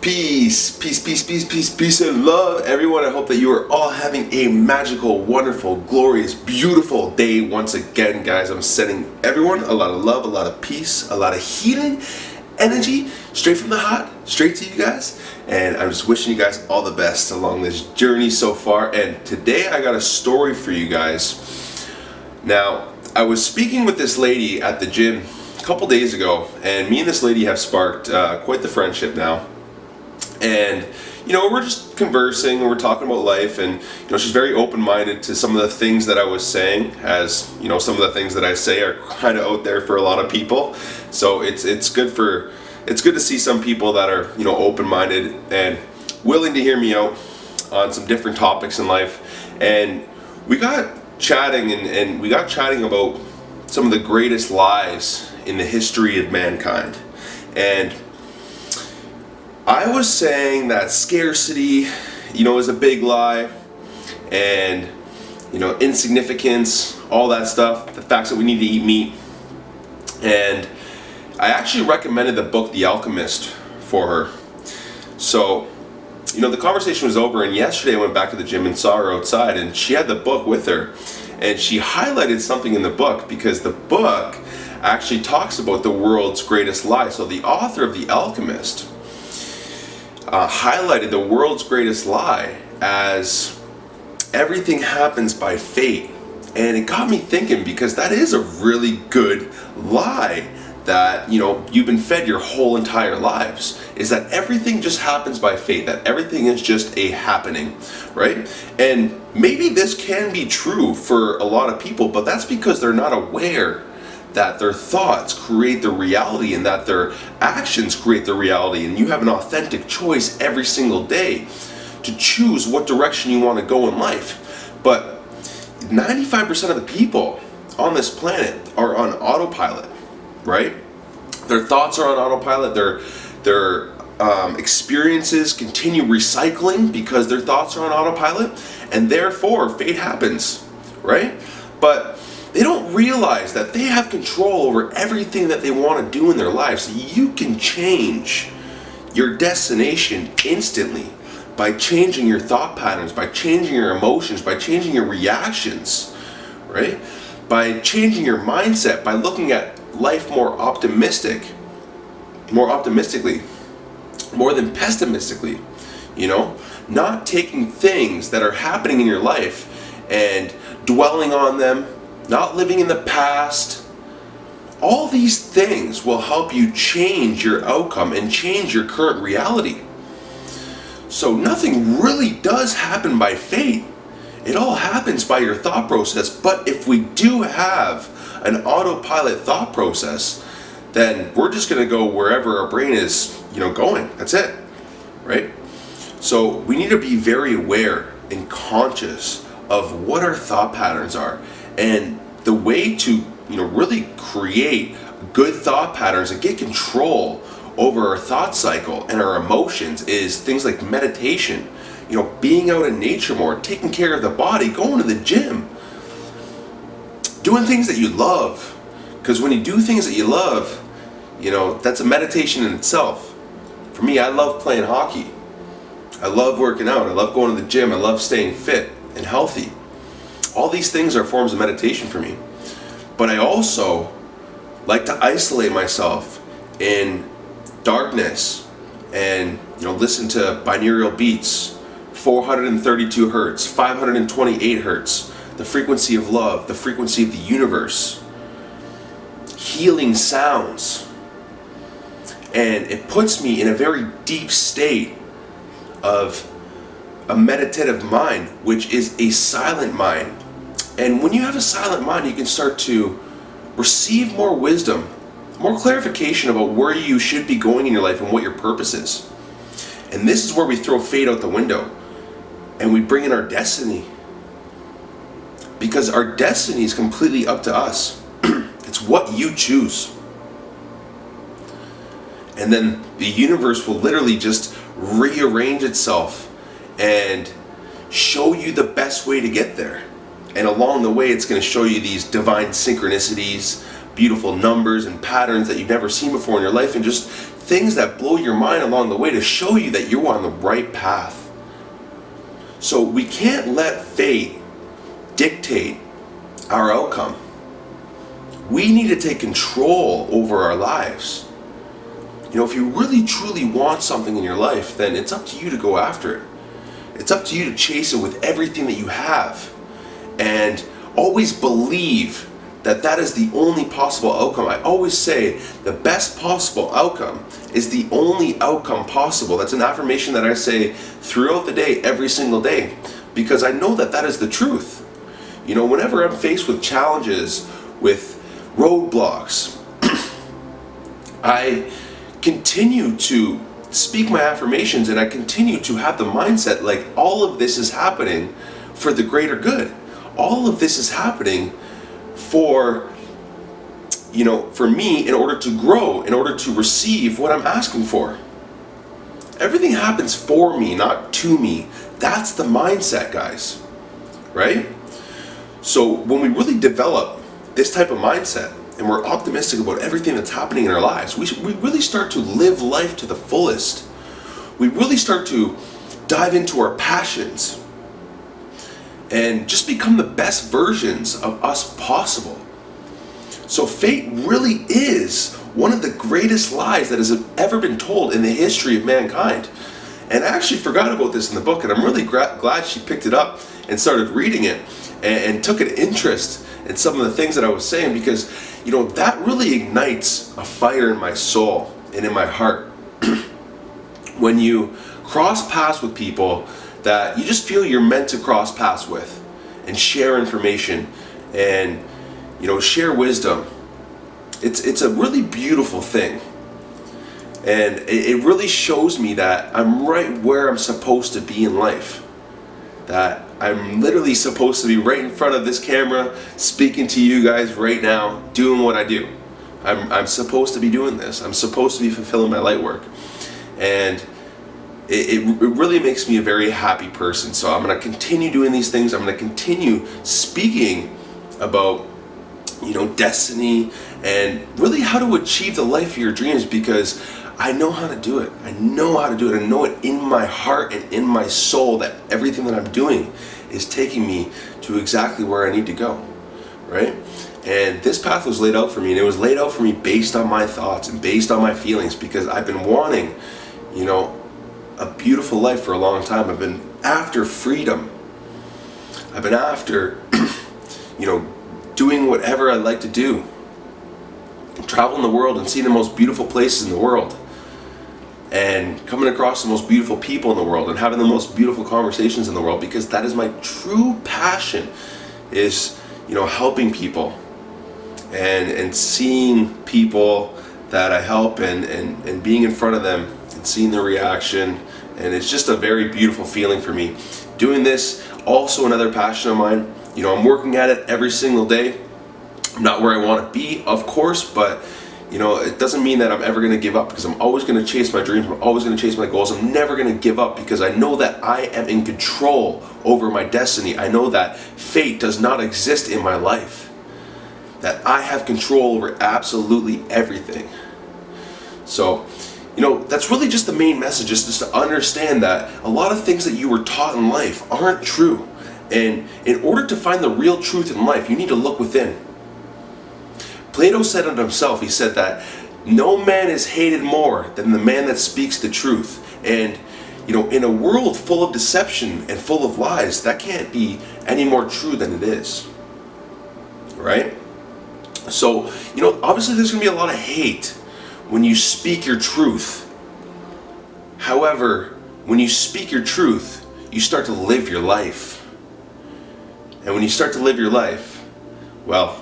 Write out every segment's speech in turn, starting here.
Peace, peace, peace, peace, peace, peace, and love, everyone. I hope that you are all having a magical, wonderful, glorious, beautiful day once again, guys. I'm sending everyone a lot of love, a lot of peace, a lot of healing energy, straight from the heart, straight to you guys. And I'm just wishing you guys all the best along this journey so far. And today I got a story for you guys. Now, I was speaking with this lady at the gym a couple days ago, and me and this lady have sparked quite the friendship now. And we're just conversing and we're talking about life, and she's very open-minded to some of the things that I was saying, as some of the things that I say are kind of out there for a lot of people. So it's good to see some people that are open-minded and willing to hear me out on some different topics in life. And we got chatting and we got chatting about some of the greatest lies in the history of mankind. And I was saying that scarcity, is a big lie, and insignificance, all that stuff, the facts that we need to eat meat. And I actually recommended the book The Alchemist for her. So, the conversation was over, and yesterday I went back to the gym and saw her outside, and she had the book with her, and she highlighted something in the book, because the book actually talks about the world's greatest lie. So the author of The Alchemist highlighted the world's greatest lie as everything happens by fate. And it got me thinking, because that is a really good lie that you've been fed your whole entire lives, is that everything just happens by fate, that everything is just a happening, right? And maybe this can be true for a lot of people, but that's because they're not aware that their thoughts create the reality and that their actions create the reality, and you have an authentic choice every single day to choose what direction you want to go in life. But 95% of the people on this planet are on autopilot, right? Their thoughts are on autopilot, their experiences continue recycling because their thoughts are on autopilot, and therefore fate happens, right? But they don't realize that they have control over everything that they want to do in their lives. You can change your destination instantly by changing your thought patterns, by changing your emotions, by changing your reactions, right? By changing your mindset, by looking at life more optimistically, more than pessimistically, not taking things that are happening in your life and dwelling on them, not living in the past. All these things will help you change your outcome and change your current reality. So nothing really does happen by fate. It all happens by your thought process. But if we do have an autopilot thought process, then we're just going to go wherever our brain is, going. That's it, right? So we need to be very aware and conscious of what our thought patterns are. And the way to, really create good thought patterns and get control over our thought cycle and our emotions is things like meditation, being out in nature more, taking care of the body, going to the gym, doing things that you love. Because when you do things that you love, that's a meditation in itself. For me, I love playing hockey. I love working out. I love going to the gym. I love staying fit and healthy. All these things are forms of meditation for me. But I also like to isolate myself in darkness and listen to binaural beats, 432 hertz, 528 hertz, the frequency of love, the frequency of the universe, healing sounds. And it puts me in a very deep state of a meditative mind, which is a silent mind. And when you have a silent mind, you can start to receive more wisdom, more clarification about where you should be going in your life and what your purpose is. And this is where we throw fate out the window and we bring in our destiny. Because our destiny is completely up to us. It's what you choose. And then the universe will literally just rearrange itself and show you the best way to get there. And along the way, it's going to show you these divine synchronicities, beautiful numbers and patterns that you've never seen before in your life, and just things that blow your mind along the way to show you that you're on the right path. So we can't let fate dictate our outcome. We need to take control over our lives. You know, if you really truly want something in your life, then it's up to you to go after it. It's up to you to chase it with everything that you have. And always believe that that is the only possible outcome. I always say the best possible outcome is the only outcome possible. That's an affirmation that I say throughout the day, every single day, because I know that that is the truth. You know, whenever I'm faced with challenges, with roadblocks, I continue to speak my affirmations, and I continue to have the mindset like all of this is happening for the greater good. All of this is happening for, you know, for me, in order to grow, in order to receive what I'm asking for. Everything happens for me, not to me. That's the mindset, guys, right? So when we really develop this type of mindset and we're optimistic about everything that's happening in our lives, we really start to live life to the fullest. We really start to dive into our passions and just become the best versions of us possible. So fate really is one of the greatest lies that has ever been told in the history of mankind. And I actually forgot about this in the book, and I'm really glad she picked it up and started reading it and took an interest in some of the things that I was saying, because, you know, that really ignites a fire in my soul and in my heart. When you cross paths with people that you just feel you're meant to cross paths with and share information and, you know, share wisdom, it's a really beautiful thing. And it really shows me that I'm right where I'm supposed to be in life. That I'm literally supposed to be right in front of this camera, speaking to you guys right now, doing what I do. I'm supposed to be doing this. I'm supposed to be fulfilling my light work. And it really makes me a very happy person. So I'm going to continue doing these things. I'm going to continue speaking about, you know, destiny and really how to achieve the life of your dreams, because I know how to do it. I know how to do it. I know it in my heart and in my soul that everything that I'm doing is taking me to exactly where I need to go, right? And this path was laid out for me, and it was laid out for me based on my thoughts and based on my feelings, because I've been wanting, you know, a beautiful life for a long time. I've been after freedom. I've been after, you know, doing whatever I like to do. Traveling the world and seeing the most beautiful places in the world. And coming across the most beautiful people in the world and having the most beautiful conversations in the world, because that is my true passion, is, you know, helping people and seeing people that I help and being in front of them and seeing their reaction. And it's just a very beautiful feeling for me. Doing this, also another passion of mine. You know, I'm working at it every single day. I'm not where I want to be, of course, but, you know, it doesn't mean that I'm ever going to give up, because I'm always going to chase my dreams. I'm always going to chase my goals. I'm never going to give up, because I know that I am in control over my destiny. I know that fate does not exist in my life, that I have control over absolutely everything. So, you know, that's really just the main message, is just to understand that a lot of things that you were taught in life aren't true. And in order to find the real truth in life, you need to look within. Plato said it himself. He said that no man is hated more than the man that speaks the truth. And, you know, in a world full of deception and full of lies, that can't be any more true than it is. Right? So, you know, obviously there's going to be a lot of hate when you speak your truth. However, when you speak your truth, you start to live your life. And when you start to live your life, well,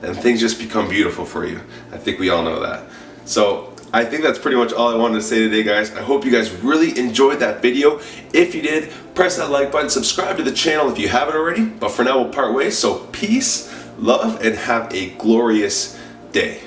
then things just become beautiful for you. I think we all know that. So I think that's pretty much all I wanted to say today, guys. I hope you guys really enjoyed that video. If you did, press that like button, subscribe to the channel if you haven't already. But for now, we'll part ways. So peace, love, and have a glorious day.